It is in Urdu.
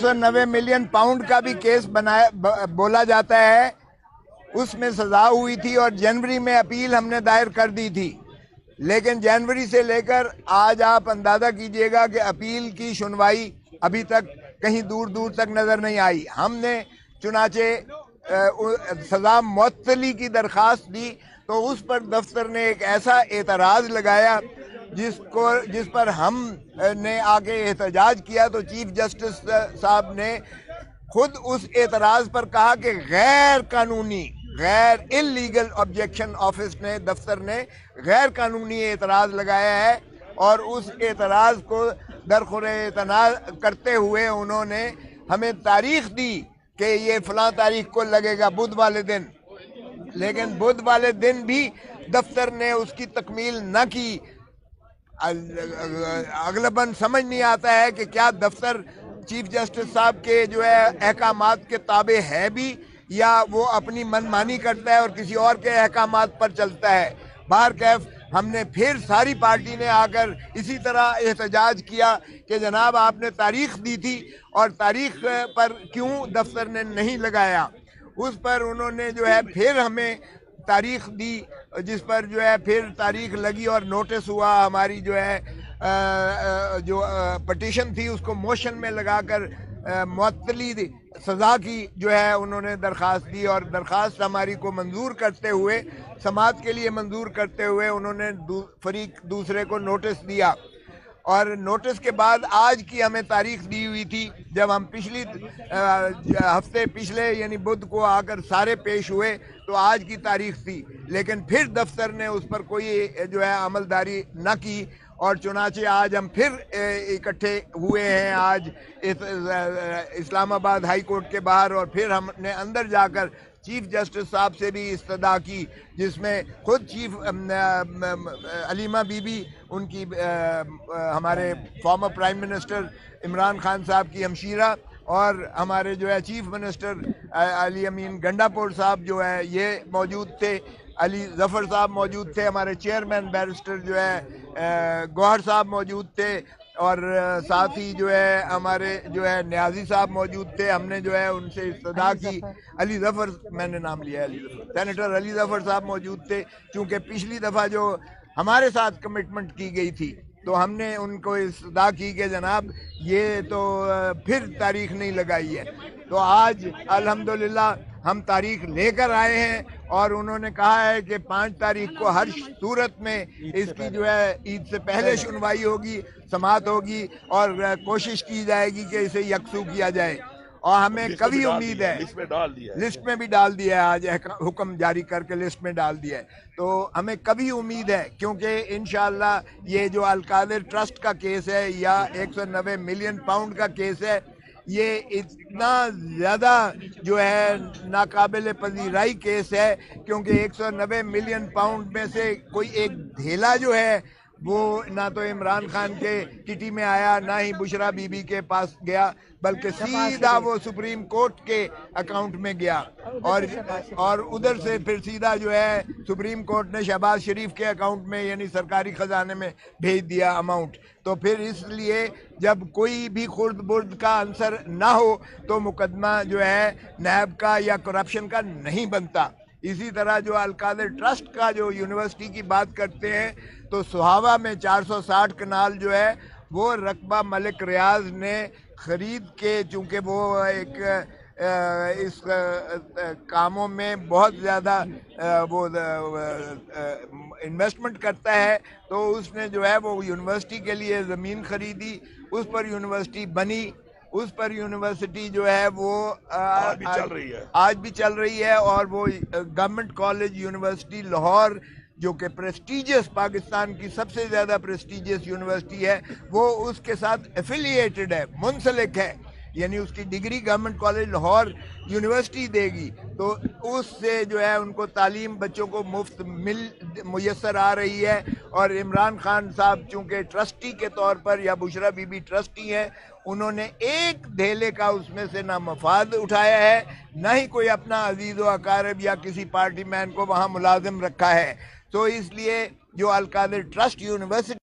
190 ملین پاؤنڈ کا بھی کیس بولا جاتا ہے، اس میں سزا ہوئی تھی اور جنوری میں اپیل ہم نے دائر کر دی تھی، لیکن جنوری سے لے کر آج آپ اندازہ کیجئے گا کہ اپیل کی سنوائی ابھی تک کہیں دور دور تک نظر نہیں آئی۔ ہم نے چنانچہ سزا معطلی کی درخواست دی تو اس پر دفتر نے ایک ایسا اعتراض لگایا جس پر ہم نے آگے احتجاج کیا، تو چیف جسٹس صاحب نے خود اس اعتراض پر کہا کہ غیر قانونی انلیگل آبجیکشن آفس نے دفتر نے غیر قانونی اعتراض لگایا ہے، اور اس اعتراض کو درخور اعتراض کرتے ہوئے انہوں نے ہمیں تاریخ دی کہ یہ فلاں تاریخ کو لگے گا، بدھ والے دن، لیکن بدھ والے دن بھی دفتر نے اس کی تکمیل نہ کی۔ اغلباً سمجھ نہیں آتا ہے کہ کیا دفتر چیف جسٹس صاحب کے جو ہے احکامات کے تابع ہے بھی، یا وہ اپنی منمانی کرتا ہے اور کسی اور کے احکامات پر چلتا ہے۔ بہرکیف ہم نے پھر ساری پارٹی نے آ کر اسی طرح احتجاج کیا کہ جناب آپ نے تاریخ دی تھی اور تاریخ پر کیوں دفتر نے نہیں لگایا۔ اس پر انہوں نے جو ہے پھر ہمیں تاریخ دی، جس پر جو ہے پھر تاریخ لگی اور نوٹس ہوا، ہماری جو ہے جو پٹیشن تھی اس کو موشن میں لگا کر معطلی سزا کی جو ہے انہوں نے درخواست دی، اور درخواست ہماری کو منظور کرتے ہوئے، سماعت کے لیے منظور کرتے ہوئے انہوں نے فریق دوسرے کو نوٹس دیا، اور نوٹس کے بعد آج کی ہمیں تاریخ دی ہوئی تھی۔ جب ہم پچھلے یعنی بدھ کو آ کر سارے پیش ہوئے تو آج کی تاریخ تھی، لیکن پھر دفتر نے اس پر کوئی جو ہے عملداری نہ کی، اور چنانچہ آج ہم پھر اکٹھے ہوئے ہیں آج اسلام آباد ہائی کورٹ کے باہر، اور پھر ہم نے اندر جا کر چیف جسٹس صاحب سے بھی استدعا کی، جس میں خود chief Alima be be in کی ہمارے former prime minister Imran Khan صاحب کی ہمشیرہ، اور ہمارے جو ہے چیف منسٹر علی امین گنڈا پور صاحب جو ہے یہ موجود تھے، علی ظفر صاحب موجود تھے، ہمارے چیئرمین بیرسٹر جو ہے گوہر صاحب موجود تھے، اور ساتھ ہی جو ہے ہمارے جو ہے نیازی صاحب موجود تھے۔ ہم نے جو ہے ان سے استدعا کی، علی ظفر میں نے نام لیا ہے، سینیٹر علی ظفر صاحب موجود تھے، چونکہ پچھلی دفعہ جو ہمارے ساتھ کمٹمنٹ کی گئی تھی تو ہم نے ان کو استدعا کی کہ جناب یہ تو پھر تاریخ نہیں لگائی ہے۔ تو آج الحمدللہ ہم تاریخ لے کر آئے ہیں، اور انہوں نے کہا ہے کہ 5 تاریخ کو ہر صورت میں اس کی جو ہے عید سے پہلے سنوائی ہوگی، سماعت ہوگی، اور کوشش کی جائے گی کہ اسے یکسو کیا جائے، اور ہمیں کبھی امید ہے، لسٹ میں بھی ڈال دیا ہے، آج حکم جاری کر کے لسٹ میں ڈال دیا ہے، تو ہمیں کبھی امید ہے، کیونکہ انشاءاللہ یہ جو القادر ٹرسٹ کا کیس ہے یا 190 ملین پاؤنڈ کا کیس ہے، یہ اتنا زیادہ جو ہے ناقابل پذیرائی کیس ہے، کیونکہ 190 ملین پاؤنڈ میں سے کوئی ایک دھیلا جو ہے وہ نہ تو عمران خان کے کٹی میں آیا، نہ ہی بشرا بی بی کے پاس گیا، بلکہ سیدھا وہ سپریم کورٹ کے اکاؤنٹ میں گیا، اور ادھر سے پھر سیدھا جو ہے سپریم کورٹ نے شہباز شریف کے اکاؤنٹ میں یعنی سرکاری خزانے میں بھیج دیا اماؤنٹ۔ تو پھر اس لیے جب کوئی بھی خرد برد کا عنصر نہ ہو تو مقدمہ جو ہے نیب کا یا کرپشن کا نہیں بنتا۔ اسی طرح جو القادر ٹرسٹ کا جو یونیورسٹی کی بات کرتے ہیں تو سہاوا میں 460 کنال جو ہے وہ رقبہ ملک ریاض نے خرید کے، چونکہ وہ ایک اس کاموں میں بہت زیادہ وہ انویسٹمنٹ کرتا ہے، تو اس نے جو ہے وہ یونیورسٹی کے لیے زمین خریدی، اس پر یونیورسٹی بنی، اس پر یونیورسٹی جو ہے وہ آج بھی چل رہی ہے، اور وہ گورنمنٹ کالج یونیورسٹی لاہور جو کہ پریسٹیجیس، پاکستان کی سب سے زیادہ پریسٹیجیس یونیورسٹی ہے، وہ اس کے ساتھ ایفیلیٹڈ ہے، منسلک ہے، یعنی اس کی degree government college Lahore university دے گی، تو اس سے جو ہے ان کو تعلیم بچوں کو مفت میسر آ رہی ہے۔ اور عمران خان صاحب چونکہ ٹرسٹی کے طور پر یا بشرا بی بی ٹرسٹی ہیں، انہوں نے ایک دھیلے کا اس میں سے نہ مفاد اٹھایا ہے، نہ ہی کوئی اپنا عزیز و اقارب یا کسی پارٹی مین کو وہاں ملازم رکھا ہے۔ تو اس لیے جو القادر ٹرسٹ یونیورسٹی